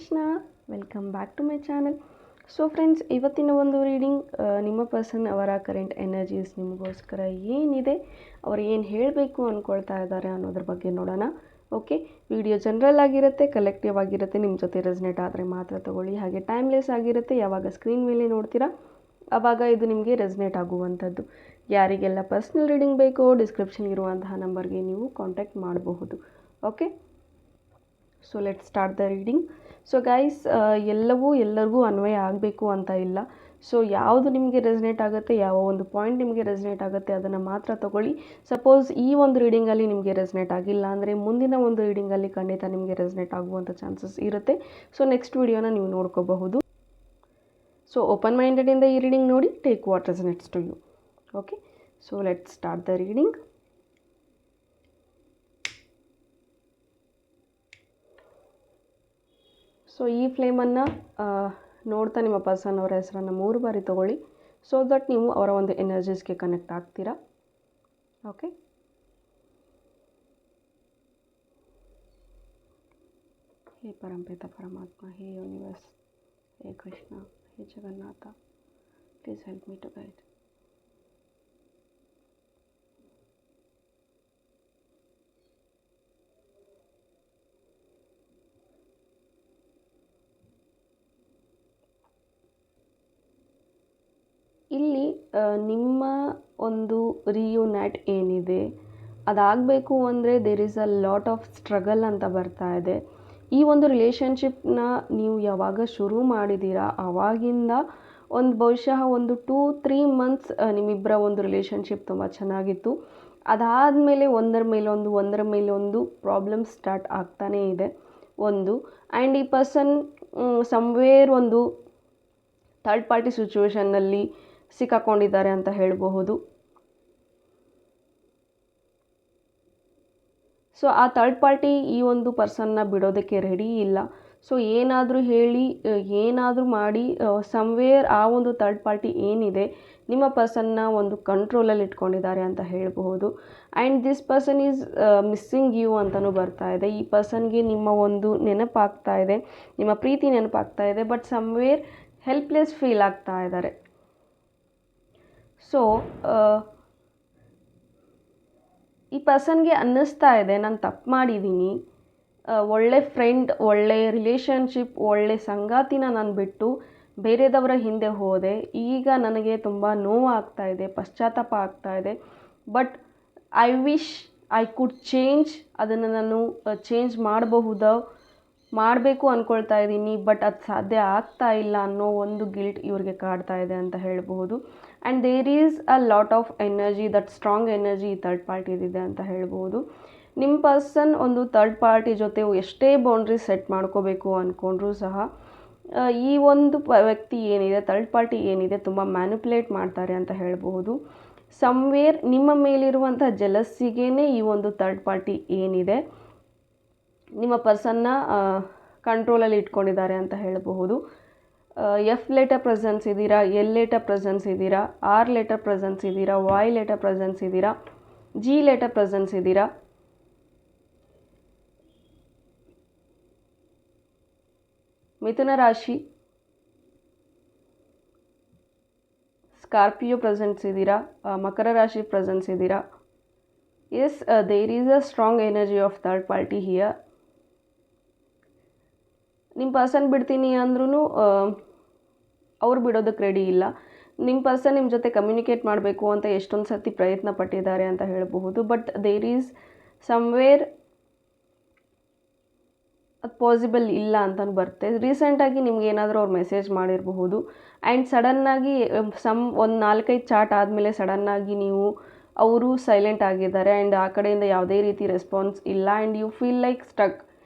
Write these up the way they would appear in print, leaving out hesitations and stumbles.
Krishna, welcome back to my channel. So friends, ಇವತ್ತಿನ ಒಂದು reading ನಿಮ್ಮ ಪರ್ಸನ್ ಅವರ ಕರೆಂಟ್ ಎನರ್ಜೀಸ್ ನಿಮಗೋಸ್ಕರ ಏನಿದೆ, ಅವರು ಏನು ಹೇಳಬೇಕು ಅಂದ್ಕೊಳ್ತಾ ಇದ್ದಾರೆ ಅನ್ನೋದ್ರ ಬಗ್ಗೆ ನೋಡೋಣ. ಓಕೆ, ವಿಡಿಯೋ ಜನರಲ್ ಆಗಿರುತ್ತೆ, ಕಲೆಕ್ಟಿವ್ ಆಗಿರುತ್ತೆ, ನಿಮ್ಮ ಜೊತೆ ರೆಸನೇಟ್ ಆದರೆ ಮಾತ್ರ ತಗೊಳ್ಳಿ. ಹಾಗೆ ಟೈಮ್ಲೆಸ್ ಆಗಿರುತ್ತೆ, ಯಾವಾಗ ಸ್ಕ್ರೀನ್ ಮೇಲೆ ನೋಡ್ತೀರಾ ಆವಾಗ ಇದು ನಿಮಗೆ ರೆಸನೇಟ್ ಆಗುವಂಥದ್ದು. ಯಾರಿಗೆಲ್ಲ ಪರ್ಸ್ನಲ್ ರೀಡಿಂಗ್ ಬೇಕೋ ಡಿಸ್ಕ್ರಿಪ್ಷನ್ ಇರುವಂತಹ ನಂಬರ್ಗೆ ನೀವು ಕಾಂಟ್ಯಾಕ್ಟ್ ಮಾಡಬಹುದು. Okay, so let start the reading. So guys, ಎಲ್ಲವೂ ಎಲ್ಲರಿಗೂ ಅನ್ವಯ ಆಗಬೇಕು ಅಂತ ಇಲ್ಲ. ಸೊ ಯಾವುದು ನಿಮಗೆ ರೆಸನೇಟ್ ಆಗುತ್ತೆ, ಯಾವ ಒಂದು ಪಾಯಿಂಟ್ ನಿಮಗೆ ರೆಸನೇಟ್ ಆಗುತ್ತೆ ಅದನ್ನು ಮಾತ್ರ ತಗೊಳ್ಳಿ. ಸಪೋಸ್ ಈ ಒಂದು ರೀಡಿಂಗಲ್ಲಿ ನಿಮಗೆ ರೆಸನೇಟ್ ಆಗಿಲ್ಲ ಅಂದರೆ ಮುಂದಿನ ಒಂದು ರೀಡಿಂಗಲ್ಲಿ ಖಂಡಿತ ನಿಮಗೆ ರೆಸನೇಟ್ ಆಗುವಂಥ ಚಾನ್ಸಸ್ ಇರುತ್ತೆ. ಸೊ ನೆಕ್ಸ್ಟ್ ವಿಡಿಯೋನ ನೀವು ನೋಡ್ಕೋಬಹುದು. ಸೊ ಓಪನ್ ಮೈಂಡೆಡಿಂದ ಈ ರೀಡಿಂಗ್ ನೋಡಿ, take what resonates to you. Okay, so let start the reading. So ಈ ಫ್ಲೇಮನ್ನು ನೋಡ್ತಾ ನಿಮ್ಮ ಪರ್ಸನ್ ಅವರ ಹೆಸರನ್ನು 3 ಬಾರಿ ತೊಗೊಳ್ಳಿ, ಸೊ ದಟ್ ನೀವು ಅವರ ಒಂದು ಎನರ್ಜೀಸ್ಗೆ ಕನೆಕ್ಟ್ ಆಗ್ತೀರಾ. ಓಕೆ, ಹೇ ಪರಂಪಿತ ಪರಮಾತ್ಮ, ಹೇ ಯೂನಿವರ್ಸ್, ಹೇ ಕೃಷ್ಣ, ಹೇ Jagannath, please help me to guide. ಇಲ್ಲಿ ನಿಮ್ಮ ಒಂದು ರಿಯೂನೈಟ್ ಏನಿದೆ ಅದಾಗಬೇಕು ಅಂದರೆ there is a lot of struggle ಅಂತ ಬರ್ತಾ ಇದೆ. ಈ ಒಂದು ರಿಲೇಷನ್ಶಿಪ್ನ ನೀವು ಯಾವಾಗ ಶುರು ಮಾಡಿದ್ದೀರಾ ಆವಾಗಿಂದ ಒಂದು ಬಹುಶಃ ಒಂದು 2-3 ಮಂತ್ಸ್ ನಿಮ್ಮಿಬ್ಬರ ಒಂದು ರಿಲೇಷನ್ಶಿಪ್ ತುಂಬ ಚೆನ್ನಾಗಿತ್ತು. ಅದಾದಮೇಲೆ ಒಂದರ ಮೇಲೆ ಒಂದು ಪ್ರಾಬ್ಲಮ್ ಸ್ಟಾರ್ಟ್ ಆಗ್ತಾನೇ ಇದೆ ಒಂದು. ಆ್ಯಂಡ್ ಈ ಪರ್ಸನ್ ಸಮ್ವೇರ್ ಒಂದು ಥರ್ಡ್ ಪಾರ್ಟಿ ಸಿಚುವೇಷನ್ನಲ್ಲಿ ಸಿಕ್ಕಾಕೊಂಡಿದ್ದಾರೆ ಅಂತ ಹೇಳಬಹುದು. ಸೊ ಆ ಥರ್ಡ್ ಪಾರ್ಟಿ ಈ ಒಂದು ಪರ್ಸನ್ನ ಬಿಡೋದಕ್ಕೆ ರೆಡಿ ಇಲ್ಲ. ಸೊ ಏನಾದರೂ ಹೇಳಿ ಏನಾದರೂ ಮಾಡಿ ಸಮ್ವೇರ್ ಆ ಒಂದು ಥರ್ಡ್ ಪಾರ್ಟಿ ಏನಿದೆ ನಿಮ್ಮ ಪರ್ಸನ್ನ ಒಂದು ಕಂಟ್ರೋಲಲ್ಲಿ ಇಟ್ಕೊಂಡಿದ್ದಾರೆ ಅಂತ ಹೇಳಬಹುದು. And this person is missing you ಅಂತಲೂ ಬರ್ತಾ ಇದೆ. ಈ ಪರ್ಸನ್ಗೆ ನಿಮ್ಮ ಒಂದು ನೆನಪಾಗ್ತಾ ಇದೆ, ನಿಮ್ಮ ಪ್ರೀತಿ ನೆನಪಾಗ್ತಾ ಇದೆ, ಬಟ್ ಸಮ್ವೇರ್ ಹೆಲ್ಪ್ಲೆಸ್ ಫೀಲ್ ಆಗ್ತಾ ಇದ್ದಾರೆ. ಸೊ ಈ ಪರ್ಸನ್ಗೆ ಅನ್ನಿಸ್ತಾ ಇದೆ, ನಾನು ತಪ್ಪು ಮಾಡಿದ್ದೀನಿ, ಒಳ್ಳೆ ಫ್ರೆಂಡ್, ಒಳ್ಳೆ ರಿಲೇಷನ್ಶಿಪ್, ಒಳ್ಳೆ ಸಂಗಾತಿನ ನಾನು ಬಿಟ್ಟು ಬೇರೆದವರ ಹಿಂದೆ ಹೋದೆ. ಈಗ ನನಗೆ ತುಂಬ ನೋವು ಆಗ್ತಾ ಇದೆ, ಪಶ್ಚಾತ್ತಾಪ ಆಗ್ತಾ ಇದೆ. But I wish I could change, ಅದನ್ನು ನಾನು ಚೇಂಜ್ ಮಾಡಬೇಕು ಅಂದ್ಕೊಳ್ತಾ ಇದ್ದೀನಿ, ಬಟ್ ಅದು ಸಾಧ್ಯ ಆಗ್ತಾ ಇಲ್ಲ ಅನ್ನೋ ಒಂದು ಗಿಲ್ಟ್ ಇವ್ರಿಗೆ ಕಾಡ್ತಾ ಇದೆ ಅಂತ ಹೇಳಬಹುದು. And there is a lot of energy, that strong energy ಈ ಥರ್ಡ್ ಪಾರ್ಟಿದಿದೆ ಅಂತ ಹೇಳ್ಬೋದು. ನಿಮ್ಮ ಪರ್ಸನ್ ಒಂದು ಥರ್ಡ್ ಪಾರ್ಟಿ ಜೊತೆ ಎಷ್ಟೇ ಬೌಂಡ್ರೀಸ್ ಸೆಟ್ ಮಾಡ್ಕೋಬೇಕು ಅಂದ್ಕೊಂಡ್ರೂ ಸಹ ಈ ಒಂದು ವ್ಯಕ್ತಿ ಏನಿದೆ, ಥರ್ಡ್ ಪಾರ್ಟಿ ಏನಿದೆ, ತುಂಬ ಮ್ಯಾನಿಪುಲೇಟ್ ಮಾಡ್ತಾರೆ ಅಂತ ಹೇಳಬಹುದು. ಸಮ್ವೇರ್ ನಿಮ್ಮ ಮೇಲಿರುವಂಥ ಜಲಸ್ಸಿಗೇ ಈ ಒಂದು ಥರ್ಡ್ ಪಾರ್ಟಿ ಏನಿದೆ ನಿಮ್ಮ ಪರ್ಸನ್ನ ಕಂಟ್ರೋಲಲ್ಲಿ ಇಟ್ಕೊಂಡಿದ್ದಾರೆ ಅಂತ ಹೇಳಬಹುದು. ಎಫ್ ಲೆಟರ್ ಪ್ರೆಸೆನ್ಸ್ ಇದ್ದೀರಾ, ಎಲ್ ಲೆಟರ್ ಪ್ರೆಸೆನ್ಸ್ ಇದ್ದೀರಾ, ಆರ್ ಲೆಟರ್ ಪ್ರೆಸೆನ್ಸ್ ಇದ್ದೀರಾ, ವೈ ಲೆಟರ್ ಪ್ರೆಸೆನ್ಸ್ ಇದ್ದೀರಾ, ಜಿ ಲೆಟರ್ ಪ್ರೆಸೆನ್ಸ್ ಇದ್ದೀರಾ. ಮಿಥುನ ರಾಶಿ, ಸ್ಕಾರ್ಪಿಯೋ ಪ್ರೆಸೆನ್ಸ್ ಇದ್ದೀರಾ, ಮಕರ ರಾಶಿ ಪ್ರೆಸೆನ್ಸ್ ಇದ್ದೀರಾ. Yes, there is a strong energy of third party here. ನಿಮ್ಮ ಪರ್ಸನ್ ಬಿಡ್ತೀನಿ ಅಂದ್ರೂ ಅವ್ರು ಬಿಡೋದಕ್ಕೆ ರೆಡಿ ಇಲ್ಲ. ನಿಮ್ಮ ಪರ್ಸನ್ ನಿಮ್ಮ ಜೊತೆ ಕಮ್ಯುನಿಕೇಟ್ ಮಾಡಬೇಕು ಅಂತ ಎಷ್ಟೊಂದು ಸರ್ತಿ ಪ್ರಯತ್ನ ಪಟ್ಟಿದ್ದಾರೆ ಅಂತ ಹೇಳಬಹುದು. ಬಟ್ ದೇರ್ ಈಸ್ ಸಮ್ವೇರ್ ಅದು ಪಾಸಿಬಲ್ ಇಲ್ಲ ಅಂತಲೂ ಬರುತ್ತೆ. ರೀಸೆಂಟಾಗಿ ನಿಮ್ಗೆ ಏನಾದರೂ ಅವ್ರು ಮೆಸೇಜ್ ಮಾಡಿರಬಹುದು. ಆ್ಯಂಡ್ ಸಡನ್ನಾಗಿ ಒಂದು 4-5 ಚಾಟ್ ಆದಮೇಲೆ ಸಡನ್ನಾಗಿ ಅವರು ಸೈಲೆಂಟ್ ಆಗಿದ್ದಾರೆ. ಆ್ಯಂಡ್ ಆ ಕಡೆಯಿಂದ ಯಾವುದೇ ರೀತಿ ರೆಸ್ಪಾನ್ಸ್ ಇಲ್ಲ. And you feel like stuck.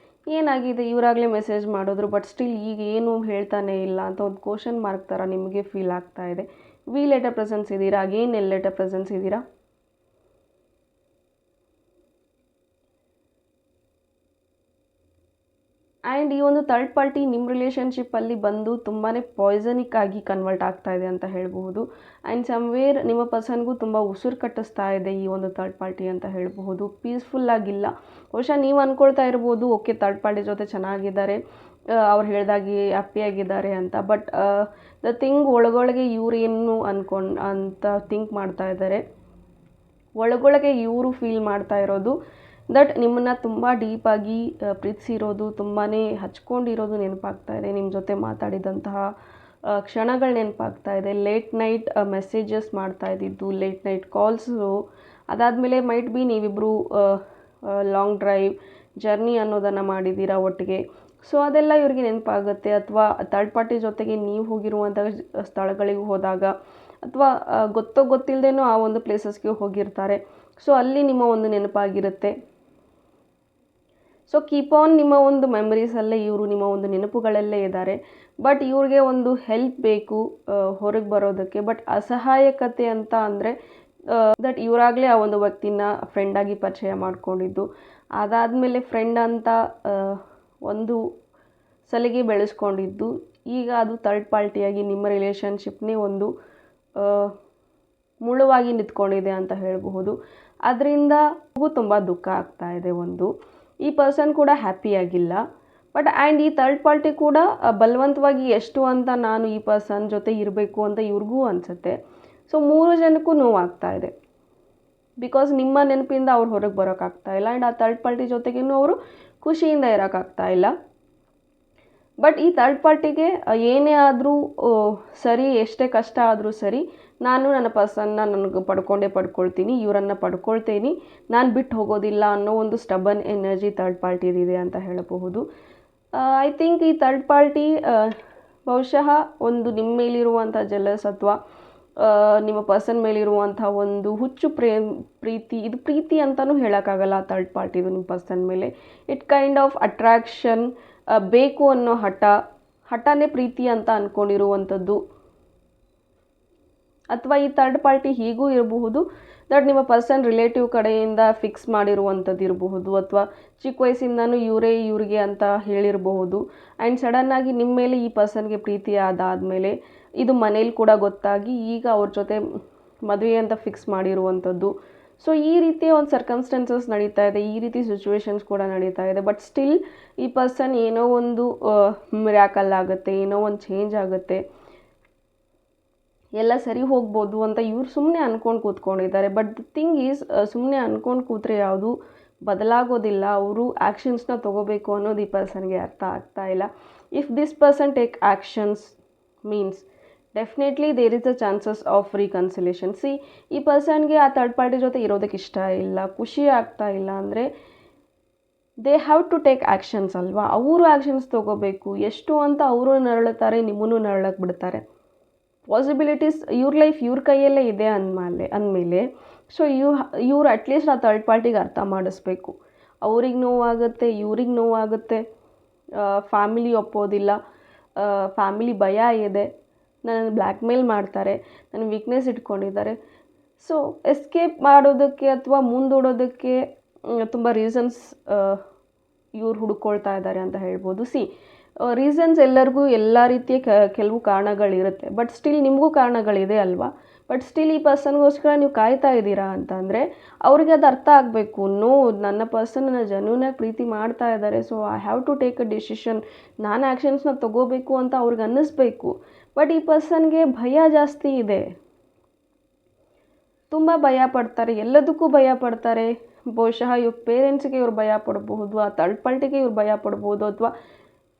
ಏನಾಗಿದೆ, ಇವರಾಗಲೇ ಮೆಸೇಜ್ ಮಾಡಿದ್ರು ಬಟ್ ಸ್ಟಿಲ್ ಈಗ ಏನು ಹೇಳ್ತಾನೆ ಇಲ್ಲ ಅಂತ ಒಂದು ಕ್ವಶನ್ ಮಾರ್ಕ್ ಥರ ನಿಮಗೆ ಫೀಲ್ ಆಗ್ತಾ ಇದೆ. ವಿ ಲೆಟರ್ ಪ್ರೆಸೆನ್ಸ್ ಇದ್ದೀರಾ, ಅಗೇನ್ ಎಲ್ ಲೆಟರ್ ಪ್ರೆಸೆನ್ಸ್ ಇದ್ದೀರಾ. ಆ್ಯಂಡ್ ಈ ಒಂದು ಥರ್ಡ್ ಪಾರ್ಟಿ ನಿಮ್ಮ ರಿಲೇಷನ್ಶಿಪ್ಪಲ್ಲಿ ಬಂದು ತುಂಬಾ ಪಾಯ್ಸನಿಕ್ ಆಗಿ ಕನ್ವರ್ಟ್ ಆಗ್ತಾ ಇದೆ ಅಂತ ಹೇಳಬಹುದು. ಆ್ಯಂಡ್ ಸಮ್ವೇರ್ ನಿಮ್ಮ ಪರ್ಸನ್ಗೂ ತುಂಬ ಉಸಿರು ಕಟ್ಟಿಸ್ತಾ ಇದೆ ಈ ಒಂದು ಥರ್ಡ್ ಪಾರ್ಟಿ ಅಂತ ಹೇಳಬಹುದು. ಪೀಸ್ಫುಲ್ಲಾಗಿಲ್ಲ. ಬಹುಶಃ ನೀವು ಅಂದ್ಕೊಳ್ತಾ ಇರ್ಬೋದು, ಓಕೆ ಥರ್ಡ್ ಪಾರ್ಟಿ ಜೊತೆ ಚೆನ್ನಾಗಿದ್ದಾರೆ, ಅವ್ರು ಹೇಳ್ದಾಗೆ ಹ್ಯಾಪಿಯಾಗಿದ್ದಾರೆ ಅಂತ. ಬಟ್ ದ ಥಿಂಗ್ ಒಳಗೊಳಗೆ ಇವ್ರು ಏನು ಅಂತ ಥಿಂಕ್ ಮಾಡ್ತಾ ಇದ್ದಾರೆ, ಒಳಗೊಳಗೆ ಇವರು ಫೀಲ್ ಮಾಡ್ತಾ ಇರೋದು ದಟ್ ನಿಮ್ಮನ್ನು ತುಂಬ ಡೀಪಾಗಿ ಪ್ರೀತಿಸಿರೋದು, ತುಂಬಾ ಹಚ್ಕೊಂಡಿರೋದು ನೆನಪಾಗ್ತಾ ಇದೆ. ನಿಮ್ಮ ಜೊತೆ ಮಾತಾಡಿದಂತಹ ಕ್ಷಣಗಳು ನೆನಪಾಗ್ತಾ ಇದೆ. ಲೇಟ್ ನೈಟ್ ಮೆಸೇಜಸ್ ಮಾಡ್ತಾ ಇದ್ದಿದ್ದು, ಲೇಟ್ ನೈಟ್ ಕಾಲ್ಸು, ಅದಾದಮೇಲೆ ಮೈಟ್ ಬಿ ನೀವಿಬ್ಬರು ಲಾಂಗ್ ಡ್ರೈವ್ ಜರ್ನಿ ಅನ್ನೋದನ್ನು ಮಾಡಿದ್ದೀರಾ ಒಟ್ಟಿಗೆ. ಸೊ ಅದೆಲ್ಲ ಇವ್ರಿಗೆ ನೆನಪಾಗುತ್ತೆ. ಅಥವಾ ಥರ್ಡ್ ಪಾರ್ಟಿ ಜೊತೆಗೆ ನೀವು ಹೋಗಿರುವಂಥ ಸ್ಥಳಗಳಿಗೆ ಹೋದಾಗ, ಅಥವಾ ಗೊತ್ತೋ ಗೊತ್ತಿಲ್ಲದೇನೋ ಆ ಒಂದು ಪ್ಲೇಸಸ್ಗೆ ಹೋಗಿರ್ತಾರೆ. ಸೊ ಅಲ್ಲಿ ನಿಮ್ಮ ಒಂದು ನೆನಪಾಗಿರುತ್ತೆ. ಸೊ ಕೀಪ್ ಆನ್ ನಿಮ್ಮ ಒಂದು ಮೆಮರೀಸಲ್ಲೇ ಇವರು, ನಿಮ್ಮ ಒಂದು ನೆನಪುಗಳಲ್ಲೇ ಇದ್ದಾರೆ. ಬಟ್ ಇವ್ರಿಗೆ ಒಂದು ಹೆಲ್ಪ್ ಬೇಕು ಹೊರಗೆ ಬರೋದಕ್ಕೆ. ಬಟ್ ಅಸಹಾಯಕತೆ ಅಂತ ಅಂದರೆ ದಟ್ ಇವರಾಗಲೇ ಆ ಒಂದು ವ್ಯಕ್ತಿನ ಫ್ರೆಂಡಾಗಿ ಪರಿಚಯ ಮಾಡ್ಕೊಂಡಿದ್ದು, ಅದಾದಮೇಲೆ ಫ್ರೆಂಡ್ ಅಂತ ಒಂದು ಸಲಿಗೆ ಬೆಳೆಸ್ಕೊಂಡಿದ್ದು, ಈಗ ಅದು ಥರ್ಡ್ ಪಾರ್ಟಿಯಾಗಿ ನಿಮ್ಮ ರಿಲೇಷನ್ಶಿಪ್ನೇ ಒಂದು ಮುಳುವಾಗಿ ನಿಂತ್ಕೊಂಡಿದೆ ಅಂತ ಹೇಳಬಹುದು. ಅದರಿಂದ ತುಂಬ ದುಃಖ ಆಗ್ತಾ ಇದೆ. ಈ ಪರ್ಸನ್ ಕೂಡ ಹ್ಯಾಪಿಯಾಗಿಲ್ಲ. ಬಟ್ ಆ್ಯಂಡ್ ಈ ಥರ್ಡ್ ಪಾರ್ಟಿ ಕೂಡ ಬಲವಂತವಾಗಿ ಎಷ್ಟು ಅಂತ ನಾನು ಈ ಪರ್ಸನ್ ಜೊತೆ ಇರಬೇಕು ಅಂತ ಇವ್ರಿಗೂ ಅನಿಸುತ್ತೆ. ಸೊ 3 ಜನಕ್ಕೂ ನೋವಾಗ್ತಾ ಇದೆ. ಬಿಕಾಸ್ ನಿಮ್ಮ ನೆನಪಿಂದ ಅವ್ರು ಹೊರಗೆ ಬರೋಕ್ಕಾಗ್ತಾ ಇಲ್ಲ. ಆ್ಯಂಡ್ ಆ ಥರ್ಡ್ ಪಾರ್ಟಿ ಜೊತೆಗೇನು ಅವರು ಖುಷಿಯಿಂದ ಇರೋಕ್ಕಾಗ್ತಾ ಇಲ್ಲ. ಬಟ್ ಈ ಥರ್ಡ್ ಪಾರ್ಟಿಗೆ ಏನೇ ಆದರೂ ಸರಿ, ಎಷ್ಟೇ ಕಷ್ಟ ಆದರೂ ಸರಿ, ನಾನು ನನ್ನ ಪರ್ಸನ್ನ ನನಗೆ ಪಡ್ಕೊಳ್ತೀನಿ, ಇವರನ್ನು ಪಡ್ಕೊಳ್ತೀನಿ, ನಾನು ಬಿಟ್ಟು ಹೋಗೋದಿಲ್ಲ ಅನ್ನೋ ಒಂದು ಸ್ಟಬನ್ ಎನರ್ಜಿ ಥರ್ಡ್ ಪಾರ್ಟಿದಿದೆ ಅಂತ ಹೇಳಬಹುದು. ಐ ಥಿಂಕ್ ಈ ಥರ್ಡ್ ಪಾರ್ಟಿ ಬಹುಶಃ ಒಂದು ನಿಮ್ಮ ಮೇಲಿರುವಂಥ ಜೆಲಸ್ ಅಥವಾ ನಿಮ್ಮ ಪರ್ಸನ್ ಮೇಲಿರುವಂಥ ಒಂದು ಹುಚ್ಚು ಪ್ರೀತಿ, ಇದು ಪ್ರೀತಿ ಅಂತಲೂ ಹೇಳೋಕ್ಕಾಗಲ್ಲ ಥರ್ಡ್ ಪಾರ್ಟಿದು ನಿಮ್ಮ ಪರ್ಸನ್ ಮೇಲೆ. ಇಟ್ ಕೈಂಡ್ ಆಫ್ ಅಟ್ರಾಕ್ಷನ್, ಬೇಕು ಅನ್ನೋ ಹಠನೇ ಪ್ರೀತಿ ಅಂತ ಅಂದ್ಕೊಂಡಿರುವಂಥದ್ದು. ಅಥವಾ ಈ ಥರ್ಡ್ ಪಾರ್ಟಿ ಹೀಗೂ ಇರಬಹುದು ದಟ್ ನಿಮ್ಮ ಪರ್ಸನ್ ರಿಲೇಟಿವ್ ಕಡೆಯಿಂದ ಫಿಕ್ಸ್ ಮಾಡಿರುವಂಥದ್ದು ಇರಬಹುದು, ಅಥವಾ ಚಿಕ್ಕ ವಯಸ್ಸಿಂದನೂ ಇವ್ರಿಗೆ ಅಂತ ಹೇಳಿರಬಹುದು. ಆ್ಯಂಡ್ ಸಡನ್ನಾಗಿ ನಿಮ್ಮ ಮೇಲೆ ಈ ಪರ್ಸನ್ಗೆ ಪ್ರೀತಿ ಆದಾದಮೇಲೆ ಇದು ಮನೇಲಿ ಕೂಡ ಗೊತ್ತಾಗಿ ಈಗ ಅವ್ರ ಜೊತೆ ಮದುವೆ ಅಂತ ಫಿಕ್ಸ್ ಮಾಡಿರುವಂಥದ್ದು. ಸೊ ಈ ರೀತಿ ಒಂದು ಸರ್ಕಮ್ಸ್ಟೆನ್ಸಸ್ ನಡೀತಾ ಇದೆ, ಈ ರೀತಿ ಸಿಚುವೇಶನ್ಸ್ ಕೂಡ ನಡೀತಾ ಇದೆ. ಬಟ್ ಸ್ಟಿಲ್ ಈ ಪರ್ಸನ್ ಏನೋ ಒಂದು ಮಿರಾಕಲ್ ಆಗುತ್ತೆ, ಏನೋ ಒಂದು ಚೇಂಜ್ ಆಗುತ್ತೆ, ಎಲ್ಲ ಸರಿ ಹೋಗ್ಬೋದು ಅಂತ ಇವ್ರು ಸುಮ್ಮನೆ ಅಂದ್ಕೊಂಡು ಕೂತ್ಕೊಂಡಿದ್ದಾರೆ. ಬಟ್ ದ ಥಿಂಗ್ ಈಸ್, ಸುಮ್ಮನೆ ಅಂದ್ಕೊಂಡು ಕೂತ್ರೆ ಯಾವುದು ಬದಲಾಗೋದಿಲ್ಲ. ಅವರು ಆ್ಯಕ್ಷನ್ಸ್ನ ತೊಗೋಬೇಕು ಅನ್ನೋದು ಈ ಪರ್ಸನ್ಗೆ ಅರ್ಥ ಆಗ್ತಾ ಇಲ್ಲ. If this person take actions means definitely there is a chances of reconciliation. ಈ ಪರ್ಸನ್ಗೆ ಆ ಥರ್ಡ್ ಪಾರ್ಟಿ ಜೊತೆ ಇರೋದಕ್ಕೆ ಇಷ್ಟ ಇಲ್ಲ, ಖುಷಿ ಆಗ್ತಾ ಇಲ್ಲ ಅಂದರೆ they have to take actions ಅಲ್ವಾ. ಅವರು ಆ್ಯಕ್ಷನ್ಸ್ ತೊಗೋಬೇಕು. ಎಷ್ಟು ಅಂತ ಅವರು ನರಳುತ್ತಾರೆ, ನಿಮ್ಮನ್ನು ನರಳಕ್ಕೆ ಬಿಡ್ತಾರೆ. ಪಾಸಿಬಿಲಿಟೀಸ್ ಇವ್ರ ಲೈಫ್ ಇವ್ರ ಕೈಯಲ್ಲೇ ಇದೆ ಅಂದಮೇಲೆ ಸೊ ಇವ್ರು ಅಟ್ಲೀಸ್ಟ್ ಆ ಥರ್ಡ್ ಪಾರ್ಟಿಗೆ ಅರ್ಥ ಮಾಡಿಸ್ಬೇಕು. ಅವ್ರಿಗೆ ನೋವಾಗುತ್ತೆ, ಇವ್ರಿಗೆ ನೋವಾಗುತ್ತೆ, ಫ್ಯಾಮಿಲಿ ಒಪ್ಪೋದಿಲ್ಲ, ಫ್ಯಾಮಿಲಿ ಭಯ ಇದೆ, ನನ್ನನ್ನು ಬ್ಲ್ಯಾಕ್ ಮೇಲ್ ಮಾಡ್ತಾರೆ, ನನ್ನ ವೀಕ್ನೆಸ್ ಇಟ್ಕೊಂಡಿದ್ದಾರೆ. ಸೊ ಎಸ್ಕೇಪ್ ಮಾಡೋದಕ್ಕೆ ಅಥವಾ ಮುಂದೂಡೋದಕ್ಕೆ ತುಂಬ ರೀಸನ್ಸ್ ಇವ್ರು ಹುಡುಕೊಳ್ತಾ ಇದ್ದಾರೆ ಅಂತ ಹೇಳ್ಬೋದು. ರೀಸನ್ಸ್ ಎಲ್ಲರಿಗೂ ಎಲ್ಲ ರೀತಿಯ ಕೆಲವು ಕಾರಣಗಳಿರುತ್ತೆ. ಬಟ್ ಸ್ಟಿಲ್ ನಿಮಗೂ ಕಾರಣಗಳಿದೆ ಅಲ್ವಾ. ಬಟ್ ಸ್ಟಿಲ್ ಈ ಪರ್ಸನ್ಗೋಸ್ಕರ ನೀವು ಕಾಯ್ತಾ ಇದ್ದೀರಾ ಅಂತಂದರೆ ಅವ್ರಿಗೆ ಅದು ಅರ್ಥ ಆಗಬೇಕು. ನನ್ನ ಪರ್ಸನ್ನ ಜೆನ್ಯೂನಾಗಿ ಪ್ರೀತಿ ಮಾಡ್ತಾ ಇದ್ದಾರೆ, so I have to take a decision, ನಾನು ಆ್ಯಕ್ಷನ್ಸ್ನ ತೊಗೋಬೇಕು ಅಂತ ಅವ್ರಿಗೆ ಅನ್ನಿಸ್ಬೇಕು. ಬಟ್ ಈ ಪರ್ಸನ್ಗೆ ಭಯ ಜಾಸ್ತಿ ಇದೆ, ತುಂಬ ಭಯ ಪಡ್ತಾರೆ, ಎಲ್ಲದಕ್ಕೂ ಭಯ ಪಡ್ತಾರೆ. ಬಹುಶಃ ಇವ್ರ ಪೇರೆಂಟ್ಸ್ಗೆ ಇವ್ರು ಭಯ ಪಡಬಹುದು, ಆ ಥರ್ಡ್ ಪಾರ್ಟಿಗೆ ಇವ್ರು ಭಯ ಪಡ್ಬೋದು, ಅಥವಾ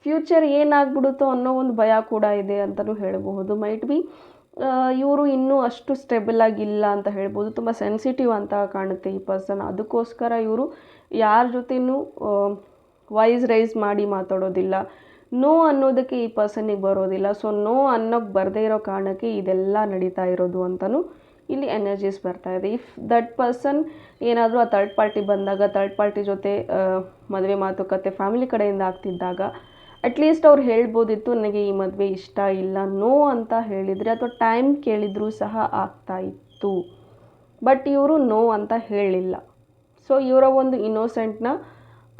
ಫ್ಯೂಚರ್ ಏನಾಗ್ಬಿಡುತ್ತೋ ಅನ್ನೋ ಒಂದು ಭಯ ಕೂಡ ಇದೆ ಅಂತಲೂ ಹೇಳಬಹುದು. ಮೈಟ್ ಬಿ ಇವರು ಇನ್ನೂ ಅಷ್ಟು ಸ್ಟೇಬಲ್ ಆಗಿಲ್ಲ ಅಂತ ಹೇಳ್ಬೋದು. ತುಂಬ ಸೆನ್ಸಿಟಿವ್ ಅಂತ ಕಾಣುತ್ತೆ ಈ ಪರ್ಸನ್. ಅದಕ್ಕೋಸ್ಕರ ಇವರು ಯಾರ ಜೊತೆನೂ ವಾಯ್ಸ್ ರೈಸ್ ಮಾಡಿ ಮಾತಾಡೋದಿಲ್ಲ, ನೋ ಅನ್ನೋದಕ್ಕೆ ಈ ಪರ್ಸನ್ನಿಗೆ ಬರೋದಿಲ್ಲ. ಸೊ ನೋ ಅನ್ನೋಕ್ಕೆ ಬರದೇ ಇರೋ ಕಾರಣಕ್ಕೆ ಇದೆಲ್ಲ ನಡೀತಾ ಇರೋದು ಅಂತಲೂ ಇಲ್ಲಿ ಎನರ್ಜೀಸ್ ಬರ್ತಾ ಇದೆ. ಇಫ್ ದಟ್ ಪರ್ಸನ್ ಏನಾದರೂ ಆ ಥರ್ಡ್ ಪಾರ್ಟಿ ಬಂದಾಗ, ಥರ್ಡ್ ಪಾರ್ಟಿ ಜೊತೆ ಮದುವೆ ಮಾತುಕತೆ ಫ್ಯಾಮಿಲಿ ಕಡೆಯಿಂದ ಆಗ್ತಿದ್ದಾಗ ಅಟ್ಲೀಸ್ಟ್ ಅವ್ರು ಹೇಳ್ಬೋದಿತ್ತು, ನನಗೆ ಈ ಮದುವೆ ಇಷ್ಟ ಇಲ್ಲ, ನೋ ಅಂತ ಹೇಳಿದರೆ ಅಥವಾ ಟೈಮ್ ಕೇಳಿದರೂ ಸಹ ಆಗ್ತಾ ಇತ್ತು. ಬಟ್ ಇವರು ನೋ ಅಂತ ಹೇಳಿಲ್ಲ. ಸೊ ಇವರ ಒಂದು ಇನ್ನೋಸೆಂಟ್ನ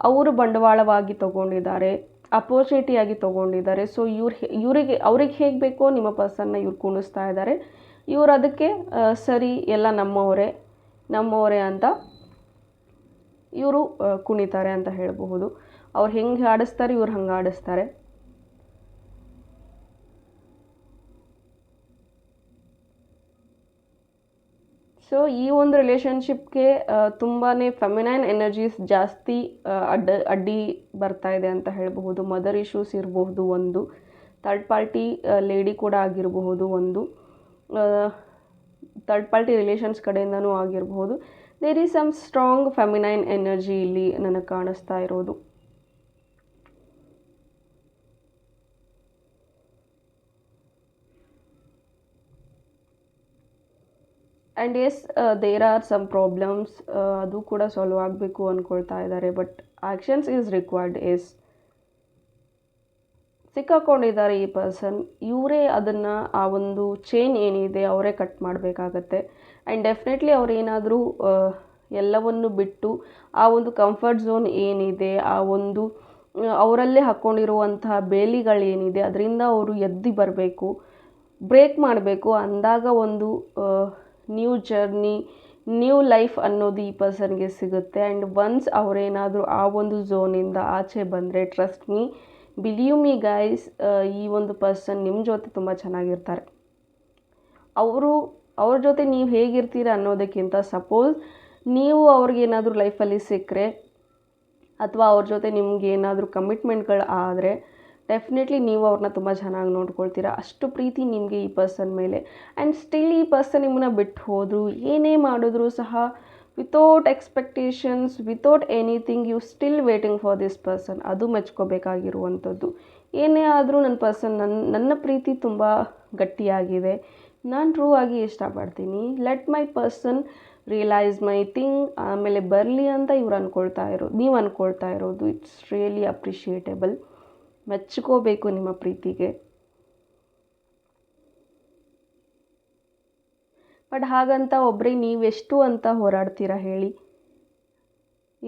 ಅವರು ಬಂಡವಾಳವಾಗಿ ತೊಗೊಂಡಿದ್ದಾರೆ, ಅಪೋರ್ಚುನಿಟಿಯಾಗಿ ತೊಗೊಂಡಿದ್ದಾರೆ. ಸೊ ಅವ್ರಿಗೆ ಹೇಗೆ ಬೇಕೋ ನಿಮ್ಮ ಪರ್ಸನ್ನ ಇವ್ರು ಕುಣಿಸ್ತಾ ಇದ್ದಾರೆ. ಇವರು ಅದಕ್ಕೆ ಸರಿ, ಎಲ್ಲ ನಮ್ಮವರೇ ಅಂತ ಇವರು ಕುಣಿತಾರೆ ಅಂತ ಹೇಳಬಹುದು. ಅವ್ರು ಹೆಂಗೆ ಆಡಿಸ್ತಾರೆ, ಇವ್ರು ಹಂಗೆ ಆಡಿಸ್ತಾರೆ. ಸೊ ಈ ಒಂದು ರಿಲೇಷನ್ಶಿಪ್ಗೆ ತುಂಬಾ ಫೆಮಿನೈನ್ ಎನರ್ಜೀಸ್ ಜಾಸ್ತಿ ಅಡ್ಡಿ ಬರ್ತಾ ಇದೆ ಅಂತ ಹೇಳಬಹುದು. ಮದರ್ ಇಶ್ಯೂಸ್ ಇರಬಹುದು, ಒಂದು ಥರ್ಡ್ ಪಾರ್ಟಿ ಲೇಡಿ ಕೂಡ ಆಗಿರಬಹುದು, ಒಂದು ಥರ್ಡ್ ಪಾರ್ಟಿ ರಿಲೇಷನ್ಸ್ ಕಡೆಯಿಂದನೂ ಆಗಿರಬಹುದು. There is some strong feminine energy ಇಲ್ಲಿ ನನಗೆ ಕಾಣಿಸ್ತಾ ಇರೋದು. And as there are some problems, ಅದು ಕೂಡ ಸಾಲ್ವ್ ಆಗಬೇಕು ಅಂದ್ಕೊಳ್ತಾ ಇದ್ದಾರೆ. But actions is required. Yes, ಸಿಕ್ಕಾಕೊಂಡಿದ್ದಾರೆ ಈ ಪರ್ಸನ್. ಇವರೇ ಅದನ್ನು, ಆ ಒಂದು ಚೈನ್ ಏನಿದೆ ಅವರೇ ಕಟ್ ಮಾಡಬೇಕಾಗತ್ತೆ. ಆ್ಯಂಡ್ ಡೆಫಿನೆಟ್ಲಿ ಅವರೇನಾದರೂ ಎಲ್ಲವನ್ನು ಬಿಟ್ಟು ಆ ಒಂದು ಕಂಫರ್ಟ್ ಝೋನ್ ಏನಿದೆ, ಆ ಒಂದು ಅವರಲ್ಲೇ ಹಾಕ್ಕೊಂಡಿರುವಂತಹ ಬೇಲಿಗಳೇನಿದೆ ಅದರಿಂದ ಅವರು ಎದ್ದು ಬರಬೇಕು, ಬ್ರೇಕ್ ಮಾಡಬೇಕು. ಅಂದಾಗ ಒಂದು ನ್ಯೂ ಜರ್ನಿ, ನ್ಯೂ ಲೈಫ್ ಅನ್ನೋದು ಈ ಪರ್ಸನ್ಗೆ ಸಿಗುತ್ತೆ. ಆ್ಯಂಡ್ ಒನ್ಸ್ ಅವರೇನಾದರೂ ಆ ಒಂದು ಝೋನಿಂದ ಆಚೆ ಬಂದರೆ, trust me, believe me guys, ಈ ಒಂದು ಪರ್ಸನ್ ನಿಮ್ಮ ಜೊತೆ ತುಂಬ ಚೆನ್ನಾಗಿರ್ತಾರೆ. ಅವ್ರ ಜೊತೆ ನೀವು ಹೇಗಿರ್ತೀರ ಅನ್ನೋದಕ್ಕಿಂತ, ಸಪೋಸ್ ನೀವು ಅವ್ರಿಗೇನಾದರೂ ಲೈಫಲ್ಲಿ ಸಿಕ್ಕರೆ ಅಥವಾ ಅವ್ರ ಜೊತೆ ನಿಮ್ಗೆ ಏನಾದರೂ ಕಮಿಟ್ಮೆಂಟ್ಗಳು ಆದರೆ ಡೆಫಿನೆಟ್ಲಿ ನೀವು ಅವ್ರನ್ನ ತುಂಬ ಚೆನ್ನಾಗಿ ನೋಡ್ಕೊಳ್ತೀರ. ಅಷ್ಟು ಪ್ರೀತಿ ನಿಮಗೆ ಈ ಪರ್ಸನ್ ಮೇಲೆ. ಆ್ಯಂಡ್ ಸ್ಟಿಲ್ ಈ ಪರ್ಸನ್ ನಿಮ್ಮನ್ನ ಬಿಟ್ಟು ಹೋದರು, ಏನೇ ಮಾಡಿದ್ರೂ ಸಹ without expectations, without anything, you still waiting for this person. ಅದು ಮೆಚ್ಕೋಬೇಕಾಗಿರುವಂಥದ್ದು. ಏನೇ ಆದರೂ ನನ್ನ ಪ್ರೀತಿ ತುಂಬ ಗಟ್ಟಿಯಾಗಿದೆ, ನಾನು ಟ್ರೂ ಆಗಿ ಇಷ್ಟಪಡ್ತೀನಿ, let my person realise my thing, ಆಮೇಲೆ ಬರಲಿ ಅಂತ ನೀವು ಅಂದ್ಕೊಳ್ತಾ ಇರೋದು. It's really ಅಪ್ರಿಷಿಯೇಟೇಬಲ್. ಮೆಚ್ಕೋಬೇಕು ನಿಮ್ಮ ಪ್ರೀತಿಗೆ. ಬಟ್ ಹಾಗಂತ ಒಬ್ಬರೇ ನೀವೆಷ್ಟು ಅಂತ ಹೋರಾಡ್ತೀರಾ ಹೇಳಿ?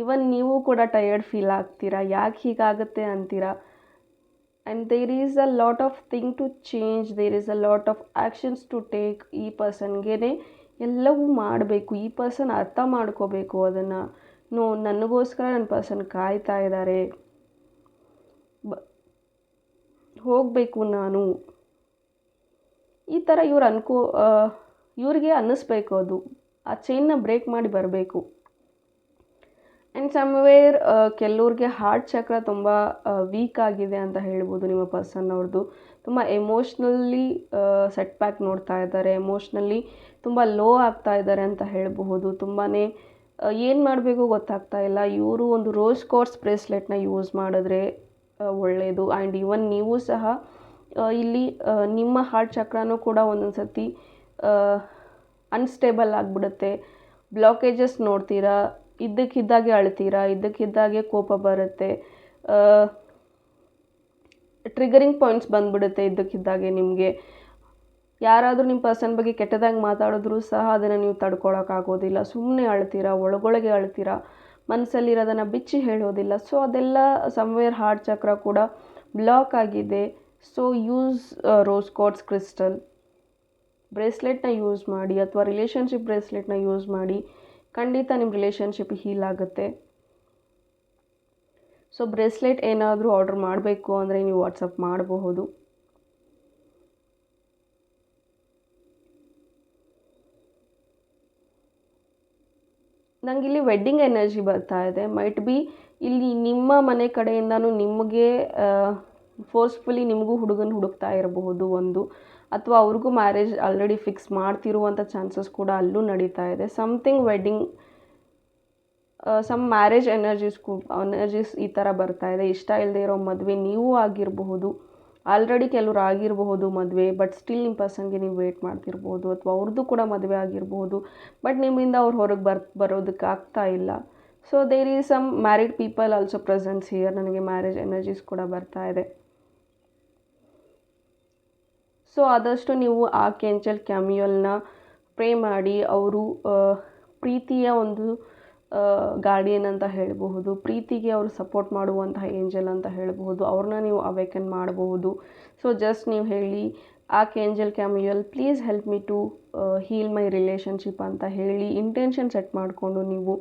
ಇವನ್ ನೀವು ಕೂಡ ಟಯರ್ಡ್ ಫೀಲ್ ಆಗ್ತೀರಾ, ಯಾಕೆ ಹೀಗಾಗುತ್ತೆ ಅಂತೀರಾ. And there is a lot of thing to change, there is a lot of actions to take. ಈ ಪರ್ಸನ್ಗೆ ಎಲ್ಲವೂ ಮಾಡಬೇಕು, ಈ ಪರ್ಸನ್ ಅರ್ಥ ಮಾಡ್ಕೋಬೇಕು ಅದನ್ನು. ನನಗೋಸ್ಕರ ನನ್ನ ಪರ್ಸನ್ ಕಾಯ್ತಾ ಇದ್ದಾರೆ, ಹೋಗಬೇಕು ನಾನು, ಈ ಥರ ಇವ್ರಿಗೆ ಅನ್ನಿಸ್ಬೇಕು. ಅದು ಆ ಚೈನ್ನ ಬ್ರೇಕ್ ಮಾಡಿ ಬರಬೇಕು. ಆ್ಯಂಡ್ ಸಮ್ವೇರ್ ಕೆಲವ್ರಿಗೆ ಹಾರ್ಟ್ ಚಕ್ರ ತುಂಬ ವೀಕ್ ಆಗಿದೆ ಅಂತ ಹೇಳ್ಬೋದು. ನಿಮ್ಮ ಪರ್ಸನ್ ಅವ್ರದ್ದು ತುಂಬ ಎಮೋಷ್ನಲಿ ಸೆಟ್ ಬ್ಯಾಕ್ ನೋಡ್ತಾ ಇದ್ದಾರೆ, ಎಮೋಷ್ನಲಿ ತುಂಬ ಲೋ ಆಗ್ತಾ ಇದ್ದಾರೆ ಅಂತ ಹೇಳಬಹುದು. ತುಂಬಾ ಏನು ಮಾಡಬೇಕು ಗೊತ್ತಾಗ್ತಾ ಇಲ್ಲ. ಇವರು ಒಂದು ರೋಸ್ ಕ್ವಾರ್ಟ್ಸ್ ಬ್ರೇಸ್ಲೆಟ್ನ ಯೂಸ್ ಮಾಡಿದ್ರೆ ಒಳ್ಳೆಯದು. ಆ್ಯಂಡ್ ಈವನ್ ನೀವು ಸಹ ಇಲ್ಲಿ ನಿಮ್ಮ ಹಾರ್ಟ್ ಚಕ್ರನೂ ಕೂಡ ಒಂದೊಂದು ಸರ್ತಿ ಅನ್ಸ್ಟೇಬಲ್ ಆಗಿಬಿಡುತ್ತೆ. ಬ್ಲಾಕೇಜಸ್ ನೋಡ್ತೀರಾ, ಇದ್ದಕ್ಕಿದ್ದಾಗೆ ಅಳ್ತೀರಾ, ಇದ್ದಕ್ಕಿದ್ದಾಗೆ ಕೋಪ ಬರುತ್ತೆ, ಟ್ರಿಗರಿಂಗ್ ಪಾಯಿಂಟ್ಸ್ ಬಂದುಬಿಡುತ್ತೆ ಇದ್ದಕ್ಕಿದ್ದಾಗೆ ನಿಮಗೆ. ಯಾರಾದರೂ ನಿಮ್ಮ ಪರ್ಸನ್ ಬಗ್ಗೆ ಕೆಟ್ಟದಾಗಿ ಮಾತಾಡಿದ್ರೂ ಸಹ ಅದನ್ನು ನೀವು ತಡ್ಕೊಳಕ್ಕಾಗೋದಿಲ್ಲ, ಸುಮ್ಮನೆ ಅಳ್ತೀರಾ, ಒಳಗೊಳಗೆ ಅಳ್ತೀರಾ, ಮನಸ್ಸಲ್ಲಿರೋದನ್ನು ಬಿಚ್ಚಿ ಹೇಳೋದಿಲ್ಲ. ಸೊ ಅದೆಲ್ಲ ಸಮ್ವೇರ್ ಹಾರ್ಟ್ ಚಕ್ರ ಕೂಡ ಬ್ಲಾಕ್ ಆಗಿದೆ. So use rose quartz crystal ಬ್ರೇಸ್ಲೆಟ್ನ ಯೂಸ್ ಮಾಡಿ, ಅಥವಾ ರಿಲೇಷನ್ಶಿಪ್ ಬ್ರೇಸ್ಲೆಟ್ನ ಯೂಸ್ ಮಾಡಿ. ಖಂಡಿತ ನಿಮ್ಮ ರಿಲೇಷನ್ಶಿಪ್ ಹೀಲ್ ಆಗುತ್ತೆ. ಸೊ ಬ್ರೇಸ್ಲೆಟ್ ಏನಾದರೂ ಆರ್ಡರ್ ಮಾಡಬೇಕು ಅಂದರೆ ನೀವು ವಾಟ್ಸಪ್ ಮಾಡಬಹುದು. ನನಗಿಲ್ಲಿ ವೆಡ್ಡಿಂಗ್ ಎನರ್ಜಿ ಬರ್ತಾ ಇದೆ. ಮೈಟ್ ಬಿ ಇಲ್ಲಿ ನಿಮ್ಮ ಮನೆ ಕಡೆಯಿಂದನೂ ನಿಮಗೆ ಫೋರ್ಸ್ಫುಲಿ ನಿಮಗೂ ಹುಡುಕ್ತಾ ಇರಬಹುದು ಒಂದು, ಅಥವಾ ಅವ್ರಿಗೂ ಮ್ಯಾರೇಜ್ ಆಲ್ರೆಡಿ ಫಿಕ್ಸ್ ಮಾಡ್ತಿರುವಂಥ ಚಾನ್ಸಸ್ ಕೂಡ ಅಲ್ಲೂ ನಡೀತಾ ಇದೆ. Something wedding, some marriage energies ಈ ಥರ ಬರ್ತಾ ಇದೆ. ಇಷ್ಟ ಇಲ್ಲದೆ ಇರೋ ಮದುವೆ ನೀವು ಆಗಿರಬಹುದು, ಆಲ್ರೆಡಿ ಕೆಲವ್ರು ಆಗಿರಬಹುದು ಮದುವೆ, ಬಟ್ ಸ್ಟಿಲ್ ನಿಮ್ಮ ಪರ್ಸನ್ಗೆ ನೀವು ವೇಟ್ ಮಾಡ್ತಿರ್ಬೋದು, ಅಥವಾ ಅವ್ರದ್ದು ಕೂಡ ಮದುವೆ ಆಗಿರಬಹುದು, ಬಟ್ ನಿಮ್ಮಿಂದ ಅವ್ರು ಹೊರಗೆ ಬರೋದಕ್ಕೆ ಆಗ್ತಾ ಇಲ್ಲ. So there is some married people also presence here. ನನಗೆ ಮ್ಯಾರೇಜ್ ಎನರ್ಜೀಸ್ ಕೂಡ ಬರ್ತಾ ಇದೆ. ಸೊ ಆದಷ್ಟು ನೀವು ಆರ್ಕ್ಏಂಜಲ್ ಕ್ಯಾಮಿಯಲ್ನ ಪ್ರೇ ಮಾಡಿ. ಅವರು ಪ್ರೀತಿಯ ಒಂದು ಗಾರ್ಡಿಯನ್ ಅಂತ ಹೇಳಬಹುದು, ಪ್ರೀತಿಗೆ ಅವರು ಸಪೋರ್ಟ್ ಮಾಡುವಂತಹ ಏಂಜಲ್ ಅಂತ ಹೇಳಬಹುದು. ಅವ್ರನ್ನ ನೀವು ಅವೇಕನ್ ಮಾಡಬಹುದು. ಸೊ ಜಸ್ಟ್ ನೀವು ಹೇಳಿ, archangel Chamuel please help me to heal my relationship ಅಂತ ಹೇಳಿ ಇಂಟೆನ್ಷನ್ ಸೆಟ್ ಮಾಡಿಕೊಂಡು ನೀವು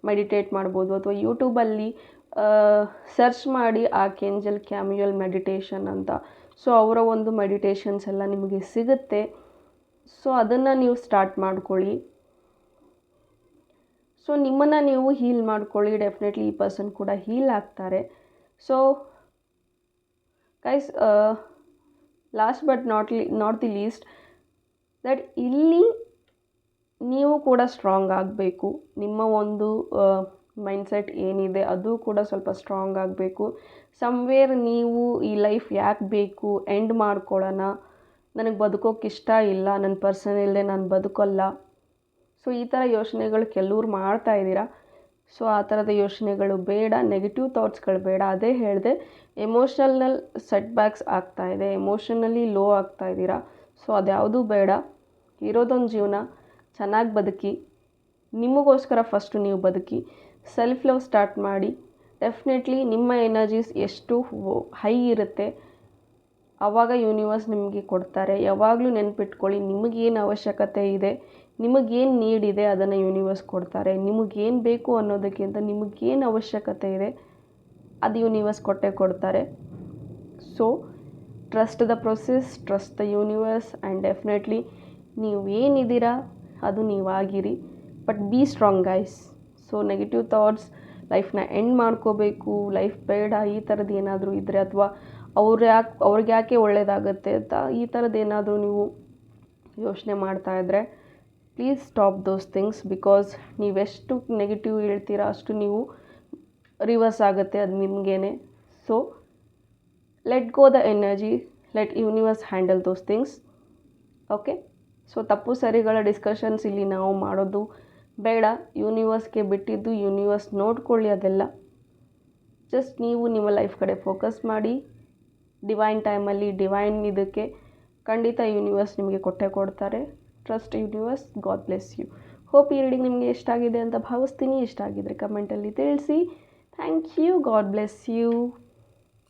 ಮೆಡಿಟೇಟ್ ಮಾಡ್ಬೋದು. ಅಥವಾ ಯೂಟ್ಯೂಬಲ್ಲಿ ಸರ್ಚ್ ಮಾಡಿ ಆರ್ಕ್ಏಂಜಲ್ ಕ್ಯಾಮಿಯಲ್ ಮೆಡಿಟೇಷನ್ ಅಂತ. ಸೊ ಅವರ ಒಂದು ಮೆಡಿಟೇಷನ್ಸ್ ಎಲ್ಲ ನಿಮಗೆ ಸಿಗುತ್ತೆ. ಸೊ ಅದನ್ನು ನೀವು ಸ್ಟಾರ್ಟ್ ಮಾಡ್ಕೊಳ್ಳಿ. ಸೊ ನಿಮ್ಮನ್ನು ನೀವು ಹೀಲ್ ಮಾಡ್ಕೊಳ್ಳಿ. ಡೆಫಿನೆಟ್ಲಿ ಈ ಪರ್ಸನ್ ಕೂಡ ಹೀಲ್ ಆಗ್ತಾರೆ. So guys, last but not the list, that ಇಲ್ಲಿ ನೀವು ಕೂಡ ಸ್ಟ್ರಾಂಗ್ ಆಗಬೇಕು. ನಿಮ್ಮ ಒಂದು ಮೈಂಡ್ಸೆಟ್ ಏನಿದೆ ಅದು ಕೂಡ ಸ್ವಲ್ಪ ಸ್ಟ್ರಾಂಗ್ ಆಗಬೇಕು. ಸಮ್ವೇರ್ ನೀವು ಈ ಲೈಫ್ ಯಾಕೆ ಬೇಕು, ಎಂಡ್ ಮಾಡ್ಕೊಳ್ಳೋಣ, ನನಗೆ ಬದುಕೋಕೆ ಇಷ್ಟ ಇಲ್ಲ, ನನ್ನ ಪರ್ಸನ್ ಇಲ್ಲದೆ ನಾನು ಬದುಕೋಲ್ಲ. ಸೊ ಈ ಥರ ಯೋಚನೆಗಳು ಕೆಲವ್ರು ಮಾಡ್ತಾ ಇದ್ದೀರಾ. ಸೊ ಆ ಥರದ ಯೋಚನೆಗಳು ಬೇಡ, ನೆಗೆಟಿವ್ ಥಾಟ್ಸ್ಗಳು ಬೇಡ. ಅದೇ ಹೇಳಿದೆ, ಎಮೋಷನಲ್ ಸೆಟ್ಬ್ಯಾಕ್ಸ್ ಆಗ್ತಾಯಿದೆ, ಎಮೋಷನಲಿ ಲೋ ಆಗ್ತಾ ಇದ್ದೀರಾ. ಸೊ ಅದ್ಯಾವುದೂ ಬೇಡ. ಇರೋದೊಂದು ಜೀವನ, ಚೆನ್ನಾಗಿ ಬದುಕಿ. ನಿಮಗೋಸ್ಕರ ಫಸ್ಟು ನೀವು ಬದುಕಿ, ಸೆಲ್ಫ್ ಲವ್ ಸ್ಟಾರ್ಟ್ ಮಾಡಿ. ಡೆಫಿನೆಟ್ಲಿ ನಿಮ್ಮ ಎನರ್ಜೀಸ್ ಎಷ್ಟು ಹೈ ಇರುತ್ತೆ ಆವಾಗ ಯೂನಿವರ್ಸ್ ನಿಮಗೆ ಕೊಡ್ತಾರೆ. ಯಾವಾಗಲೂ ನೆನಪಿಟ್ಕೊಳ್ಳಿ, ನಿಮಗೇನು ಅವಶ್ಯಕತೆ ಇದೆ, ನಿಮಗೇನು ನೀಡ್ ಇದೆ ಅದನ್ನು ಯೂನಿವರ್ಸ್ ಕೊಡ್ತಾರೆ. ನಿಮಗೇನು ಬೇಕು ಅನ್ನೋದಕ್ಕಿಂತ ನಿಮಗೇನು ಅವಶ್ಯಕತೆ ಇದೆ ಅದು ಯೂನಿವರ್ಸ್ ಕೊಟ್ಟೇ ಕೊಡ್ತಾರೆ. So trust the process, trust the universe, and definitely ನೀವು ಏನಿದ್ದೀರಾ ಅದು ನೀವಾಗಿರಿ. But be strong guys. So negative thoughts, ಲೈಫ್ನ ಎಂಡ್ ಮಾಡ್ಕೋಬೇಕು, ಲೈಫ್ ಬೇಡ, ಈ ಥರದ್ದು ಏನಾದರೂ ಇದ್ದರೆ, ಅಥವಾ ಅವ್ರಿಗೆ ಯಾಕೆ ಒಳ್ಳೆಯದಾಗುತ್ತೆ ಅಂತ ಈ ಥರದ್ದು ಏನಾದರೂ ನೀವು ಯೋಚನೆ ಮಾಡ್ತಾಯಿದ್ರೆ, please stop those things. Because ನೀವೆಷ್ಟು ನೆಗೆಟಿವ್ ಹೇಳ್ತೀರಾ ಅಷ್ಟು ನೀವು ರಿವರ್ಸ್ ಆಗುತ್ತೆ ಅದು ನಿಮಗೇನೆ. So let go the energy, let universe handle those things. Okay. So ತಪ್ಪು ಸರಿಗಳ ಡಿಸ್ಕಷನ್ಸ್ ಇಲ್ಲಿ ನಾವು ಮಾಡೋದು ಬೇಡ. ಯೂನಿವರ್ಸ್ಗೆ ಬಿಟ್ಟಿದ್ದು ಯೂನಿವರ್ಸ್ ನೋಡ್ಕೊಳ್ಳಿ ಅದೆಲ್ಲ. ಜಸ್ಟ್ ನೀವು ನಿಮ್ಮ ಲೈಫ್ ಕಡೆ ಫೋಕಸ್ ಮಾಡಿ. ಡಿವೈನ್ ಟೈಮಲ್ಲಿ ಡಿವೈನ್ ಇದಕ್ಕೆ ಖಂಡಿತ ಯೂನಿವರ್ಸ್ ನಿಮಗೆ ಕೊಟ್ಟೇ ಕೊಡ್ತಾರೆ. Trust universe. God bless you. Hope ಈ ರೀಡಿಂಗ್ ನಿಮಗೆ ಇಷ್ಟ ಆಗಿದೆ ಅಂತ ಭಾವಿಸ್ತೀನಿ. ಇಷ್ಟ ಆಗಿದ್ರೆ ಕಮೆಂಟಲ್ಲಿ ತಿಳಿಸಿ. Thank you. God bless you.